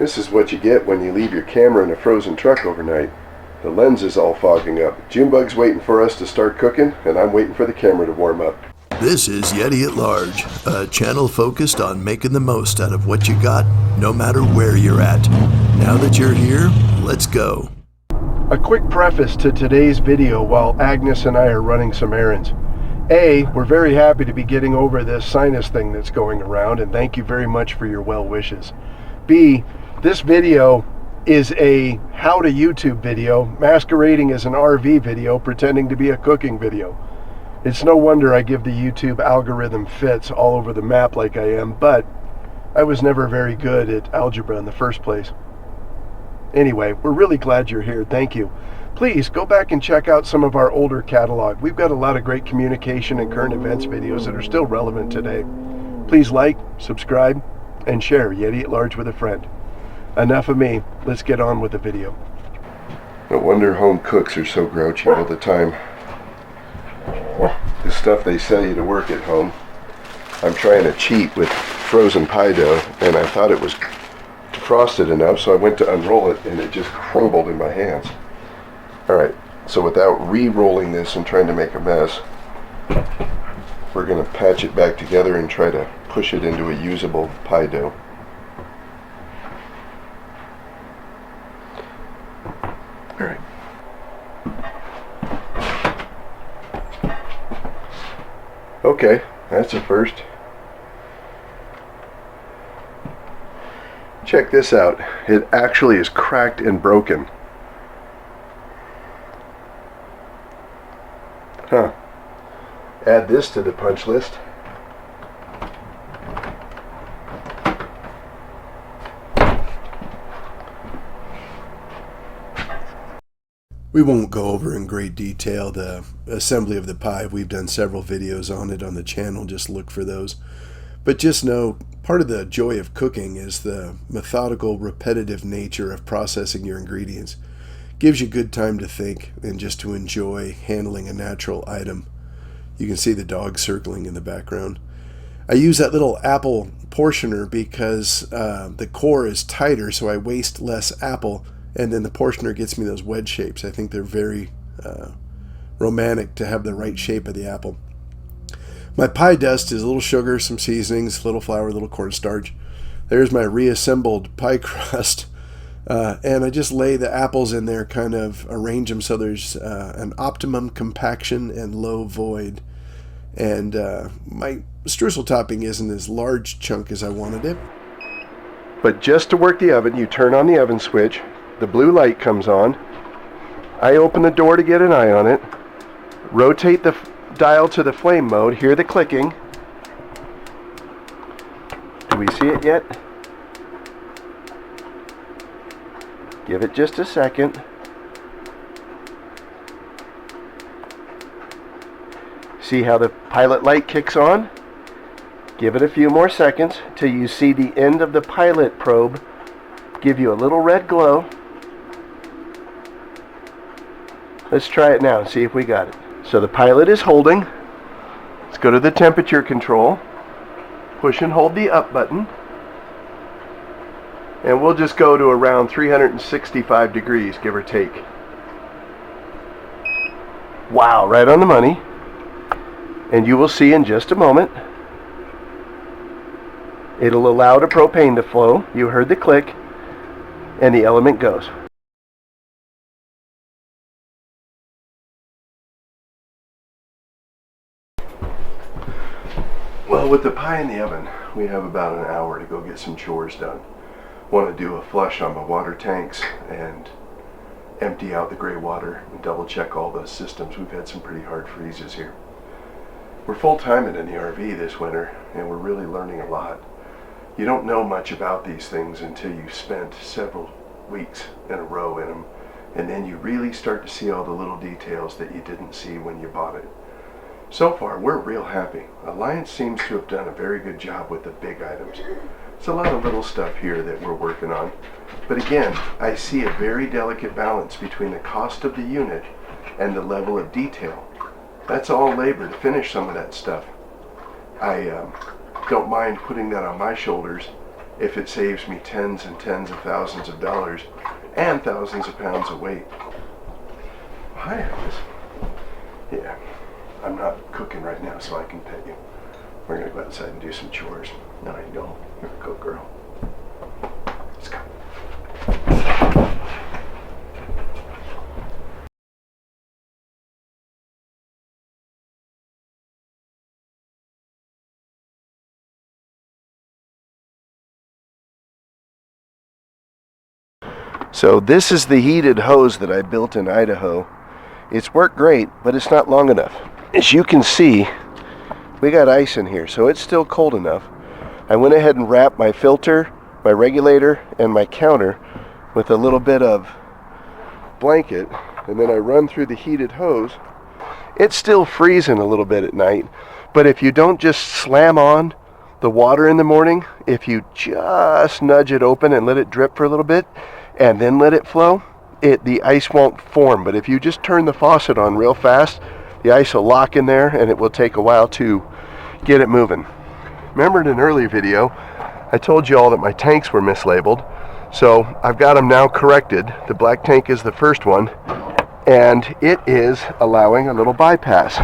This is what you get when you leave your camera in a frozen truck overnight. The lens is all fogging up. Junebug's waiting for us to start cooking, and I'm waiting for the camera to warm up. This is Yeti at Large, a channel focused on making the most out of what you got, no matter where you're at. Now that you're here, let's go. A quick preface to today's video while Agnes and I are running some errands. A, we're very happy to be getting over this sinus thing that's going around, and thank you very much for your well wishes. B, this video is a how to YouTube video masquerading as an RV video pretending to be a cooking video. It's no wonder I give the YouTube algorithm fits all over the map like I am, but I was never very good at algebra in the first place. Anyway, we're really glad you're here. Thank you. Please go back and check out some of our older catalog. We've got a lot of great communication and current events videos that are still relevant today. Please like, subscribe, and share Yeti at Large with a friend. Enough of me. Let's get on with the video. No wonder home cooks are so grouchy all the time. The stuff they sell you to work at home. I'm trying to cheat with frozen pie dough, and I thought it was frosted enough, so I went to unroll it, and it just crumbled in my hands. Alright, so without re-rolling this and trying to make a mess, we're going to patch it back together and try to push it into a usable pie dough. Alright. Okay, that's a first. Check this out. It actually is cracked and broken. Huh. Add this to the punch list. We won't go over in great detail the assembly of the pie. We've done several videos on it on the channel. Just look for those. But just know, part of the joy of cooking is the methodical, repetitive nature of processing your ingredients. Gives you good time to think and just to enjoy handling a natural item. You can see the dog circling in the background. I use that little apple portioner because the core is tighter, so I waste less apple. And then the portioner gets me those wedge shapes. I think they're very romantic to have the right shape of the apple. My pie dust is a little sugar, some seasonings, a little flour, a little cornstarch. There's my reassembled pie crust. And I just lay the apples in there, kind of arrange them so there's an optimum compaction and low void. And my streusel topping isn't as large chunk as I wanted it. But just to work the oven, you turn on the oven switch. The blue light comes on. I open the door to get an eye on it. Rotate the dial to the flame mode. Hear the clicking. Do we see it yet? Give it just a second. See how the pilot light kicks on? Give it a few more seconds till you see the end of the pilot probe give you a little red glow. Let's try it now and see if we got it. So the pilot is holding. Let's go to the temperature control. Push and hold the up button. And we'll just go to around 365 degrees, give or take. Wow, right on the money. And you will see in just a moment, it'll allow the propane to flow. You heard the click, and the element goes. Well, with the pie in the oven, we have about an hour to go get some chores done. Want to do a flush on my water tanks and empty out the gray water and double check all the systems. We've had some pretty hard freezes here. We're full-timing in the RV this winter, and we're really learning a lot. You don't know much about these things until you've spent several weeks in a row in them, and then you really start to see all the little details that you didn't see when you bought it. So far, we're real happy. Alliance seems to have done a very good job with the big items. It's a lot of little stuff here that we're working on. But again, I see a very delicate balance between the cost of the unit and the level of detail. That's all labor to finish some of that stuff. I don't mind putting that on my shoulders if it saves me tens and tens of thousands of dollars and thousands of pounds of weight. Hi, Alice. Yeah, I'm not cooking right now, so I can pet you. We're gonna go outside and do some chores. No, you don't. You're a good girl. Let's go. So this is the heated hose that I built in Idaho. It's worked great, but it's not long enough. As you can see, we got ice in here, so it's still cold enough. I went ahead and wrapped my filter, my regulator, and my counter with a little bit of blanket, and then I run through the heated hose. It's still freezing a little bit at night, but if you don't just slam on the water in the morning, if you just nudge it open and let it drip for a little bit, and then let it flow, the ice won't form. But if you just turn the faucet on real fast, the ice will lock in there, and it will take a while to get it moving. Remember in an earlier video, I told you all that my tanks were mislabeled. So I've got them now corrected. The black tank is the first one, and it is allowing a little bypass.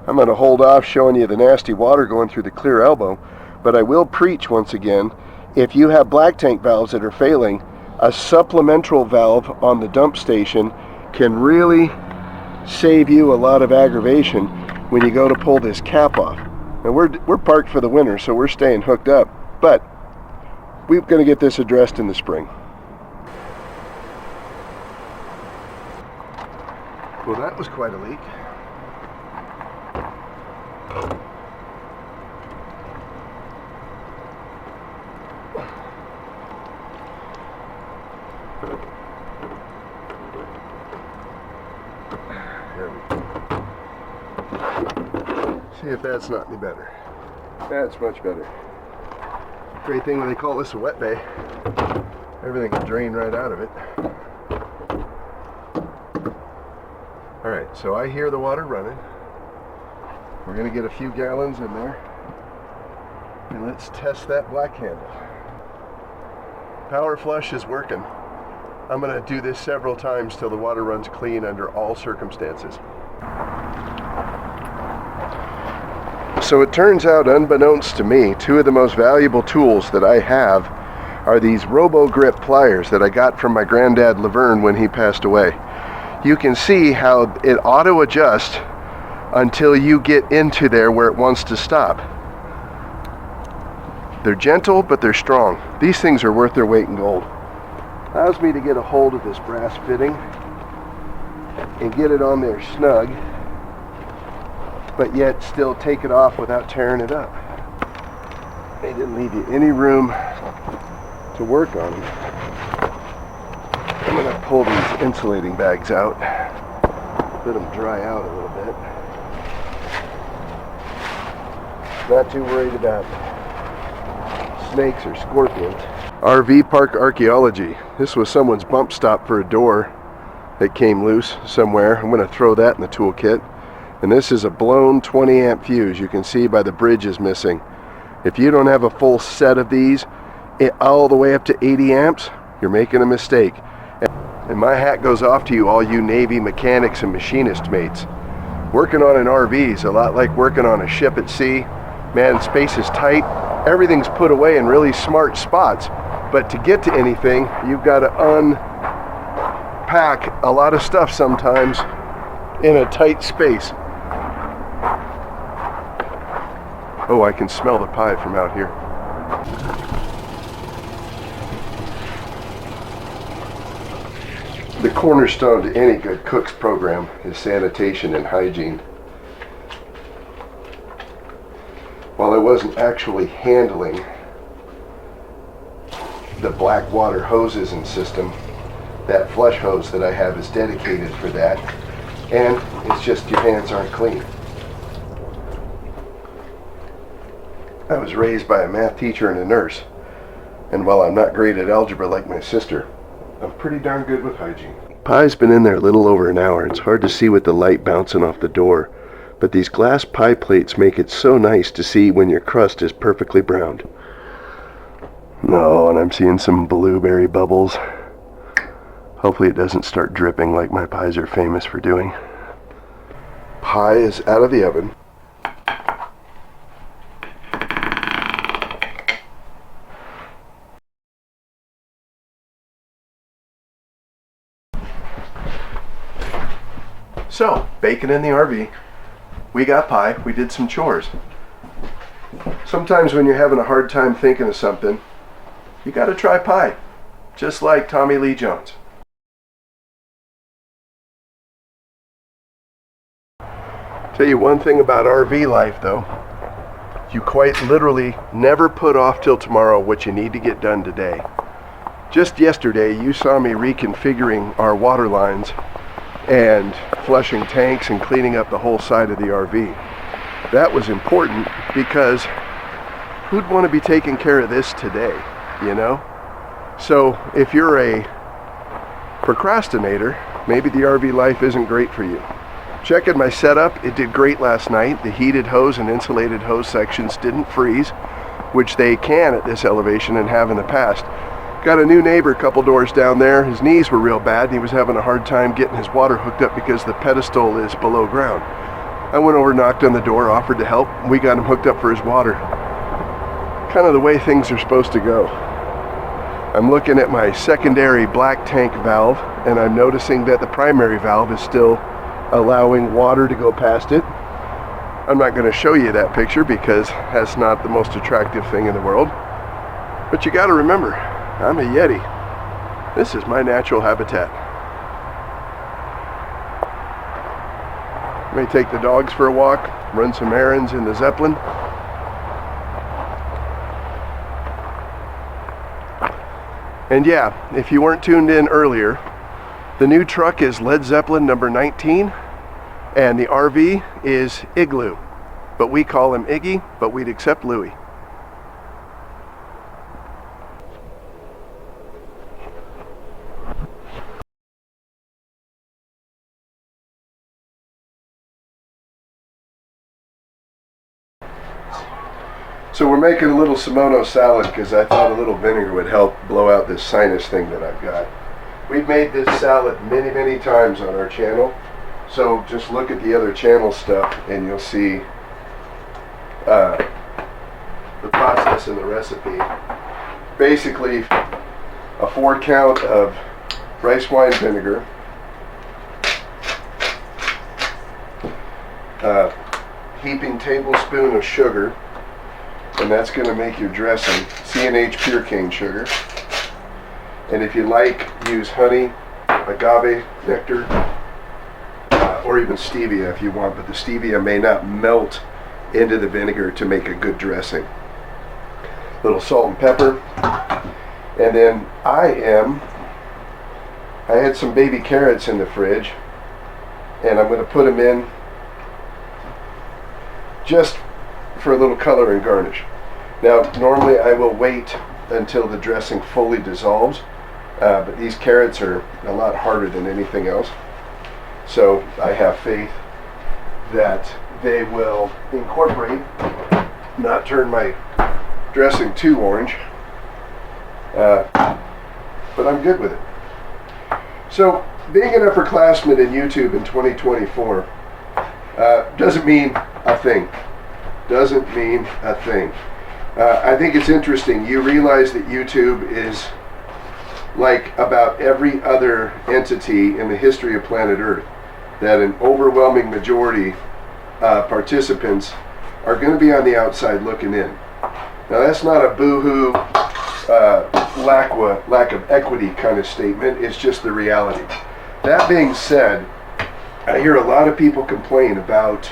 I'm going to hold off showing you the nasty water going through the clear elbow, but I will preach once again, if you have black tank valves that are failing, a supplemental valve on the dump station can really save you a lot of aggravation when you go to pull this cap off. Now we're parked for the winter, so we're staying hooked up, but we're going to get this addressed in the spring. Well, that was quite a leak. There we go. See if that's not any better. That's much better. Great thing when they call this a wet bay. Everything will drain right out of it. Alright, so I hear the water running. We're going to get a few gallons in there. And let's test that black handle. Power flush is working. I'm going to do this several times till the water runs clean under all circumstances. So it turns out, unbeknownst to me, two of the most valuable tools that I have are these Robo-Grip pliers that I got from my granddad Laverne when he passed away. You can see how it auto-adjusts until you get into there where it wants to stop. They're gentle, but they're strong. These things are worth their weight in gold. Allows me to get a hold of this brass fitting and get it on there snug, but yet still take it off without tearing it up. They didn't leave you any room to work on them. I'm going to pull these insulating bags out, let them dry out a little bit. Not too worried about snakes or scorpions. RV park archaeology. This was someone's bump stop for a door that came loose somewhere. I'm going to throw that in the toolkit. And this is a blown 20 amp fuse. You can see by the bridge is missing. If you don't have a full set of these, all the way up to 80 amps, you're making a mistake. And my hat goes off to you, all you Navy mechanics and machinist mates. Working on an RV is a lot like working on a ship at sea. Man, space is tight. Everything's put away in really smart spots. But to get to anything, you've got to unpack a lot of stuff sometimes in a tight space. Oh, I can smell the pie from out here. The cornerstone to any good cook's program is sanitation and hygiene. While I wasn't actually handling the black water hoses and system, that flush hose that I have is dedicated for that, and it's just your hands aren't clean. I was raised by a math teacher and a nurse, and while I'm not great at algebra like my sister, I'm pretty darn good with hygiene. Pie's been in there a little over an hour. It's hard to see with the light bouncing off the door, but these glass pie plates make it so nice to see when your crust is perfectly browned. No, and I'm seeing some blueberry bubbles. Hopefully it doesn't start dripping like my pies are famous for doing. Pie is out of the oven. So, bacon in the RV. We got pie. We did some chores. Sometimes when you're having a hard time thinking of something, you gotta try pie. Just like Tommy Lee Jones. Tell you one thing about RV life though. You quite literally never put off till tomorrow what you need to get done today. Just yesterday you saw me reconfiguring our water lines and flushing tanks and cleaning up the whole side of the RV. That was important because who'd want to be taking care of this today, you know? So if you're a procrastinator, maybe the RV life isn't great for you. Checking my setup, it did great last night. The heated hose and insulated hose sections didn't freeze, which they can at this elevation and have in the past. Got a new neighbor a couple doors down there. His knees were real bad and he was having a hard time getting his water hooked up because the pedestal is below ground. I went over, knocked on the door, offered to help. We got him hooked up for his water. Kind of the way things are supposed to go. I'm looking at my secondary black tank valve and I'm noticing that the primary valve is still allowing water to go past it. I'm not going to show you that picture because that's not the most attractive thing in the world. But you got to remember, I'm a Yeti. This is my natural habitat. May take the dogs for a walk, run some errands in the Zeppelin. And yeah, if you weren't tuned in earlier, the new truck is Led Zeppelin number 19, and the RV is Igloo. But we call him Iggy, but we'd accept Louie. So we're making a little Simono salad because I thought a little vinegar would help blow out this sinus thing that I've got. We've made this salad many times on our channel. So just look at the other channel stuff and you'll see the process and the recipe. Basically, a 4 count of rice wine vinegar, a heaping tablespoon of sugar, and that's going to make your dressing. C&H pure cane sugar. And if you like, use honey, agave nectar, or even stevia if you want, but the stevia may not melt into the vinegar to make a good dressing. A little salt and pepper. And then I had some baby carrots in the fridge, and I'm going to put them in just for a little color and garnish. Now, normally I will wait until the dressing fully dissolves, but these carrots are a lot harder than anything else. So I have faith that they will incorporate, not turn my dressing too orange, but I'm good with it. So being an upperclassman in YouTube in 2024 doesn't mean a thing. Doesn't mean a thing. I think it's interesting. You realize that YouTube is like about every other entity in the history of planet Earth, that an overwhelming majority participants are going to be on the outside looking in. Now that's not a boo-hoo lack of equity kind of statement. It's just the reality. That being said, I hear a lot of people complain about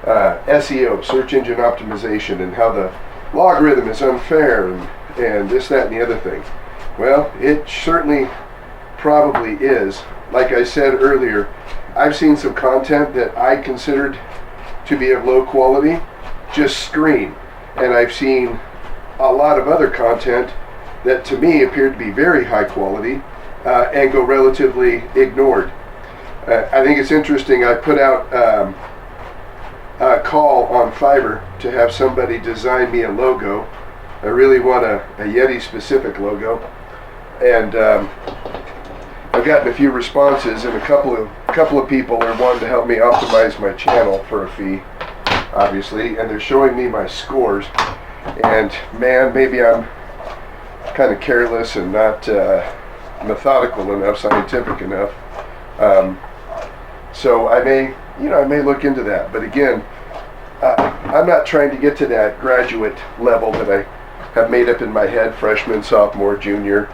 SEO, search engine optimization, and how the logarithm is unfair and this, that, and the other thing. Well, it certainly probably is. Like I said earlier, I've seen some content that I considered to be of low quality just scream, and I've seen a lot of other content that to me appeared to be very high quality and go relatively ignored. I think it's interesting. I put out a call on Fiverr to have somebody design me a logo I really want a Yeti specific logo, and I've gotten a few responses, and a couple of people are wanting to help me optimize my channel for a fee, obviously, and they're showing me my scores. And man, maybe I'm kind of careless and not methodical enough, scientific enough. So I may look into that. But again, I'm not trying to get to that graduate level that I have made up in my head: freshman, sophomore, junior,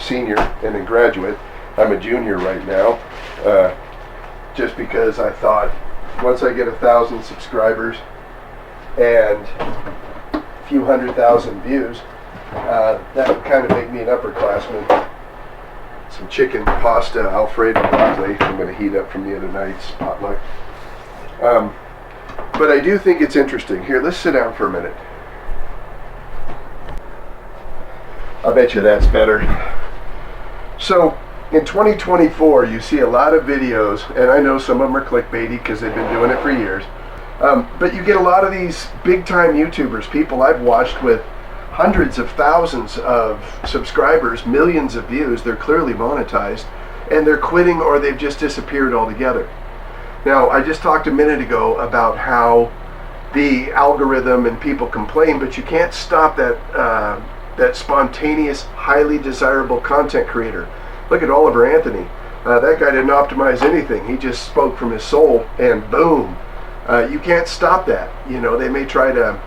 senior, and then graduate. I'm a junior right now, just because I thought once I get 1,000 subscribers and a few 100,000 views, that would kind of make me an upperclassman. Some chicken pasta Alfredo broccoli I'm going to heat up from the other night's potluck. But I do think it's interesting. Here, let's sit down for a minute. I bet you that's better. So in 2024, you see a lot of videos, and I know some of them are clickbaity because they've been doing it for years, but you get a lot of these big-time YouTubers, people I've watched with hundreds of thousands of subscribers, millions of views. They're clearly monetized, and they're quitting or they've just disappeared altogether. Now, I just talked a minute ago about how the algorithm and people complain, but you can't stop that spontaneous, highly desirable content creator. Look at Oliver Anthony. That guy didn't optimize anything. He just spoke from his soul, and boom. You can't stop that. You know, they may try to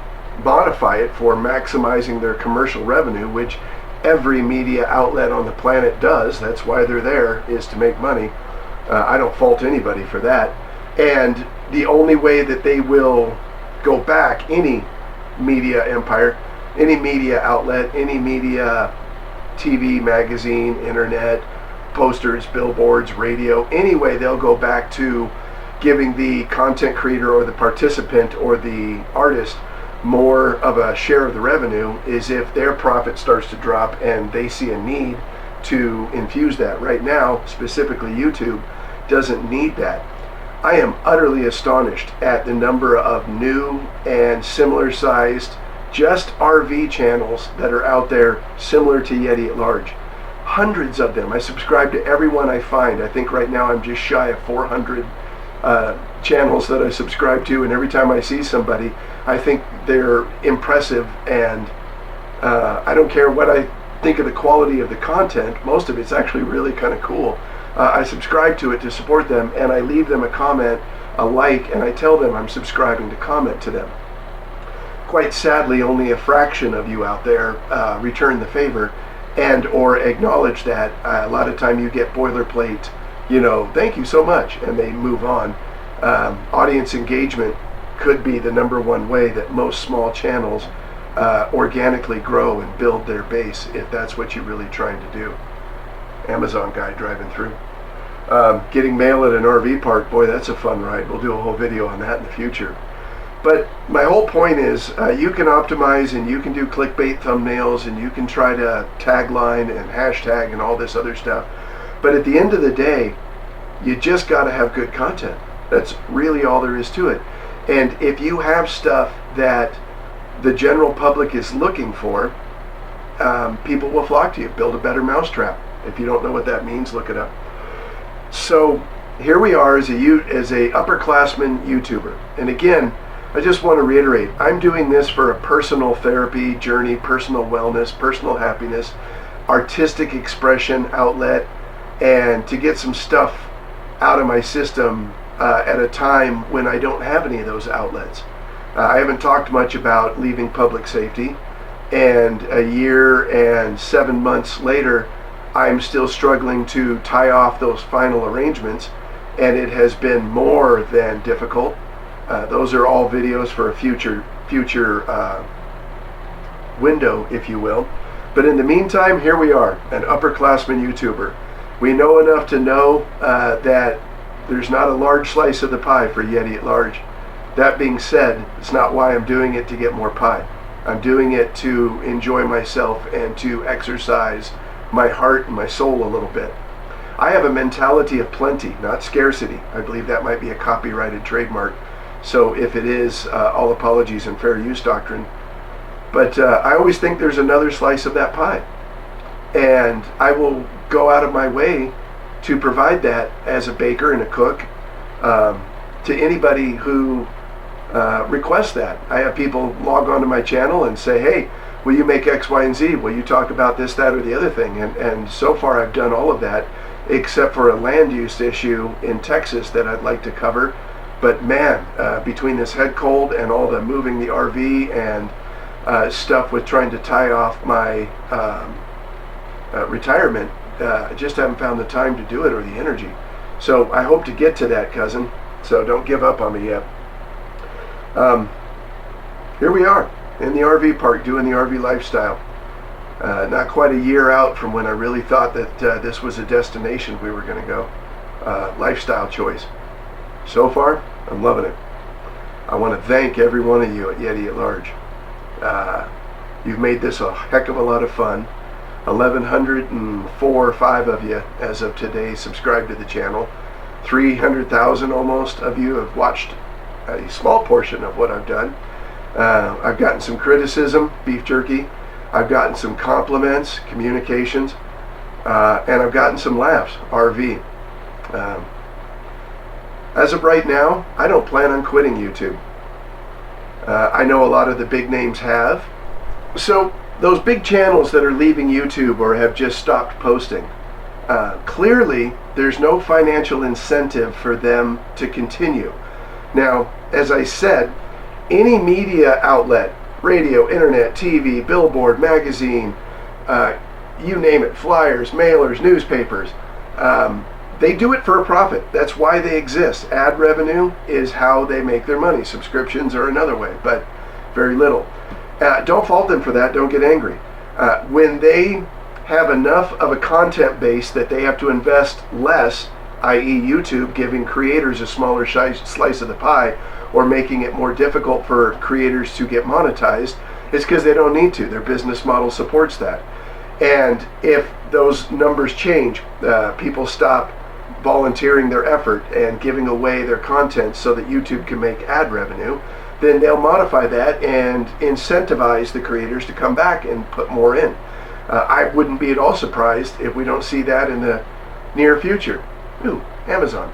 modify it for maximizing their commercial revenue, which every media outlet on the planet does. That's why they're there, is to make money. I don't fault anybody for that. And the only way that they will go back, any media empire, any media outlet, any media, TV, magazine, internet, posters, billboards, radio, anyway, they'll go back to giving the content creator or the participant or the artist more of a share of the revenue is if their profit starts to drop and they see a need to infuse that. Right now, specifically YouTube doesn't need that. I am utterly astonished at the number of new and similar sized just RV channels that are out there similar to Yeti at large. Hundreds of them. I subscribe to every one I find. I think right now I'm just shy of 400 channels that I subscribe to, and every time I see somebody, I think they're impressive, and I don't care what I think of the quality of the content. Most of it's actually really kind of cool. I subscribe to it to support them, and I leave them a comment, a like, and I tell them I'm subscribing to comment to them. Quite sadly, only a fraction of you out there return the favor and or acknowledge that. A lot of time you get boilerplate, you know, thank you so much, and they move on. Audience engagement could be the #1 way that most small channels organically grow and build their base, if that's what you're really trying to do. Amazon guy driving through. Getting mail at an RV park, boy, that's a fun ride. We'll do a whole video on that in the future. But my whole point is, you can optimize and you can do clickbait thumbnails and you can try to tagline and hashtag and all this other stuff. But at the end of the day, you just got to have good content. That's really all there is to it. And if you have stuff that the general public is looking for, people will flock to you. Build a better mousetrap. If you don't know what that means, look it up. So here we are as a upperclassman YouTuber. And again, I just want to reiterate, I'm doing this for a personal therapy journey, personal wellness, personal happiness, artistic expression outlet, and to get some stuff out of my system at a time when I don't have any of those outlets. I haven't talked much about leaving public safety, and a year and 7 months later, I'm still struggling to tie off those final arrangements, and it has been more than difficult. Those are all videos for a future window, if you will. But in the meantime, here we are, an upperclassman YouTuber. We know enough to know that there's not a large slice of the pie for Yeti at large. That being said, it's not why I'm doing it to get more pie. I'm doing it to enjoy myself and to exercise my heart and my soul a little bit. I have a mentality of plenty, not scarcity. I believe that might be a copyrighted trademark. So if it is, all apologies and fair use doctrine. But I always think there's another slice of that pie. And I will go out of my way to provide that as a baker and a cook to anybody who requests that. I have people log onto my channel and say, hey, will you make X, Y, and Z? Will you talk about this, that, or the other thing? And so far I've done all of that, except for a land use issue in Texas that I'd like to cover. But man, between this head cold and all the moving the RV and stuff with trying to tie off my retirement, I just haven't found the time to do it or the energy. So I hope to get to that, cousin. So don't give up on me yet. Here we are in the RV park doing the RV lifestyle. Not quite a year out from when I really thought that this was a destination we were going to go. Lifestyle choice. So far, I'm loving it. I want to thank every one of you at Yeti at Large. You've made this a heck of a lot of fun. 1,104 or 5 of you as of today subscribe to the channel. 300,000 almost of you have watched a small portion of what I've done. I've gotten some criticism, beef jerky. I've gotten some compliments, communications, and I've gotten some laughs, RV. As of right now, I don't plan on quitting YouTube. I know a lot of the big names have. So those big channels that are leaving YouTube or have just stopped posting, clearly there's no financial incentive for them to continue. Now, as I said, any media outlet, radio, internet, TV, billboard, magazine, you name it, flyers, mailers, newspapers, they do it for a profit. That's why they exist. Ad revenue is how they make their money. Subscriptions are another way, but very little. Don't fault them for that. Don't get angry. When they have enough of a content base that they have to invest less, i.e. YouTube giving creators a smaller slice of the pie or making it more difficult for creators to get monetized, it's because they don't need to. Their business model supports that. And if those numbers change, people stop volunteering their effort and giving away their content so that YouTube can make ad revenue, then they'll modify that and incentivize the creators to come back and put more in. I wouldn't be at all surprised if we don't see that in the near future. Ooh, Amazon.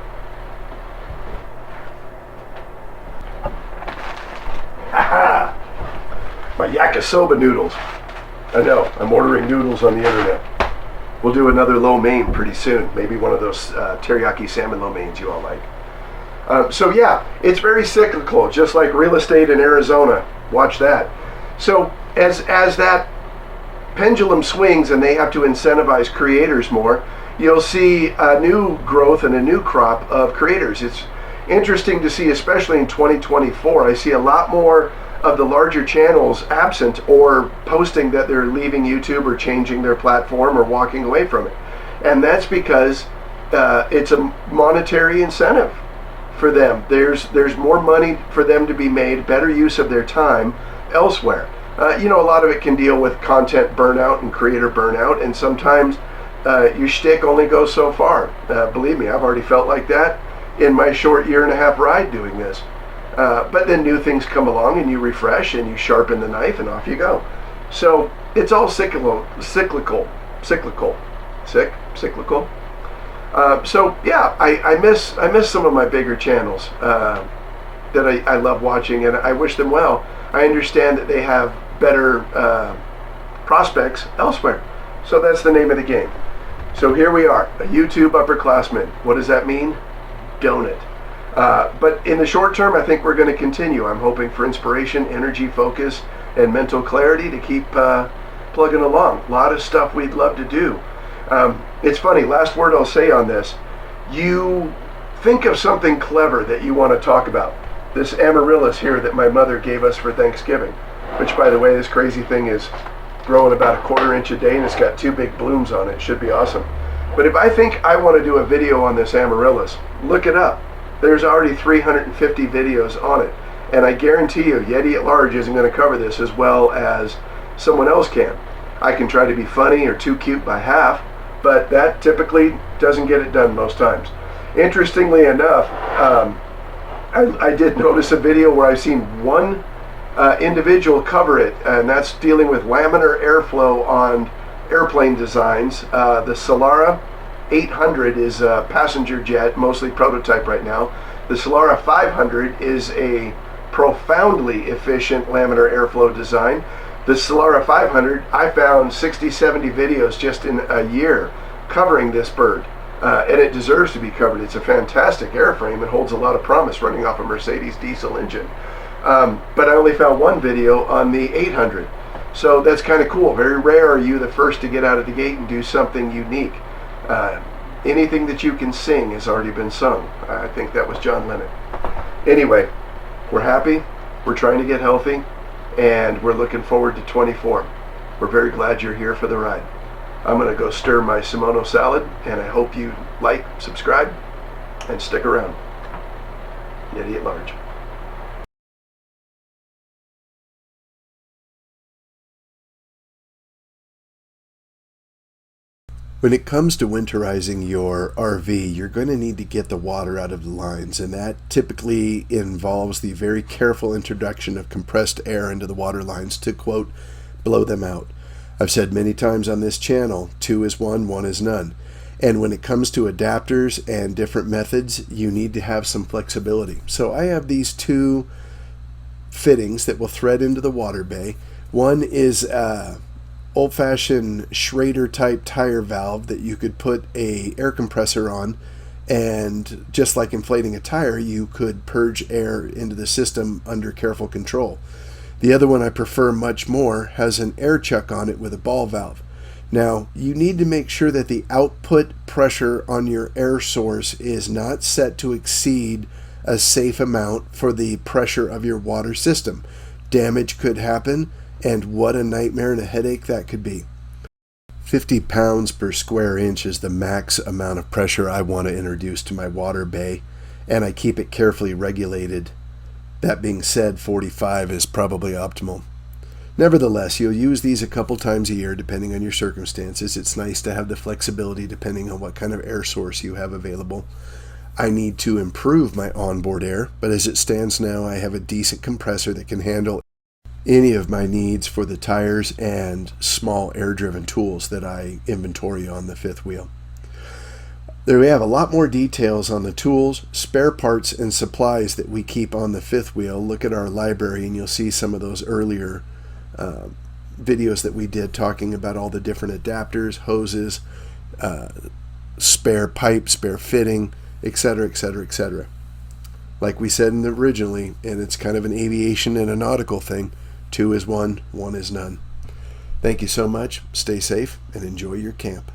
Haha! My yakisoba noodles. I know, I'm ordering noodles on the internet. We'll do another lo mein pretty soon. Maybe one of those teriyaki salmon lo meins you all like. So yeah, it's very cyclical, just like real estate in Arizona. Watch that. So as that pendulum swings and they have to incentivize creators more, you'll see a new growth and a new crop of creators. It's interesting to see, especially in 2024, I see a lot more of the larger channels absent or posting that they're leaving YouTube or changing their platform or walking away from it. And that's because it's a monetary incentive for them. There's more money for them to be made, better use of their time elsewhere. A lot of it can deal with content burnout and creator burnout, and sometimes your shtick only goes so far. Believe me, I've already felt like that in my short 1.5 year ride doing this. But then new things come along and you refresh and you sharpen the knife and off you go. So it's all cyclical. So yeah, I miss some of my bigger channels that I love watching, and I wish them well. I understand that they have better prospects elsewhere. So that's the name of the game. So here we are, a YouTube upperclassman. What does that mean? Donut. But in the short term, I think we're going to continue. I'm hoping for inspiration, energy, focus, and mental clarity to keep plugging along. A lot of stuff we'd love to do. It's funny, last word I'll say on this. You think of something clever that you want to talk about. This amaryllis here that my mother gave us for Thanksgiving, which, by the way, this crazy thing is growing about 1/4 inch a day and it's got 2 big blooms on it. It should be awesome. But if I think I want to do a video on this amaryllis, look it up. There's already 350 videos on it. And I guarantee you, Yeti at Large isn't going to cover this as well as someone else can. I can try to be funny or too cute by half, but that typically doesn't get it done most times. Interestingly enough, I did notice a video where I've seen one individual cover it, and that's dealing with laminar airflow on airplane designs. The Solara 800 is a passenger jet, mostly prototype right now. The Solara 500 is a profoundly efficient laminar airflow design. The Solara 500, I found 60-70 videos just in a year covering this bird, and it deserves to be covered. It's a fantastic airframe and holds a lot of promise running off a Mercedes diesel engine. But I only found one video on the 800. So that's kind of cool. Very rare are you the first to get out of the gate and do something unique. Anything that you can sing has already been sung. I think that was John Lennon. Anyway, we're happy, we're trying to get healthy, and we're looking forward to 24. We're very glad you're here for the ride. I'm going to go stir my Simono salad, and I hope you like, subscribe, and stick around. Yeti at large. When it comes to winterizing your RV, you're going to need to get the water out of the lines, and that typically involves the very careful introduction of compressed air into the water lines to, quote, blow them out. I've said many times on this channel, 2 is 1, 1 is none. And when it comes to adapters and different methods, you need to have some flexibility. So I have these 2 fittings that will thread into the water bay. One is old-fashioned Schrader type tire valve that you could put a air compressor on, and just like inflating a tire, you could purge air into the system under careful control. The other one I prefer much more has an air chuck on it with a ball valve. Now, you need to make sure that the output pressure on your air source is not set to exceed a safe amount for the pressure of your water system. Damage could happen, and what a nightmare and a headache that could be. 50 pounds per square inch is the max amount of pressure I want to introduce to my water bay, and I keep it carefully regulated. That being said, 45 is probably optimal. Nevertheless, you'll use these a couple times a year depending on your circumstances. It's nice to have the flexibility depending on what kind of air source you have available. I need to improve my onboard air, but as it stands now, I have a decent compressor that can handle any of my needs for the tires and small air-driven tools that I inventory on the fifth wheel. There we have a lot more details on the tools, spare parts, and supplies that we keep on the fifth wheel. Look at our library and you'll see some of those earlier videos that we did talking about all the different adapters, hoses, spare pipe, spare fitting, etc., etc., etc. Like we said originally, and it's kind of an aviation and a nautical thing, 2 is 1, 1 is none. Thank you so much. Stay safe and enjoy your camp.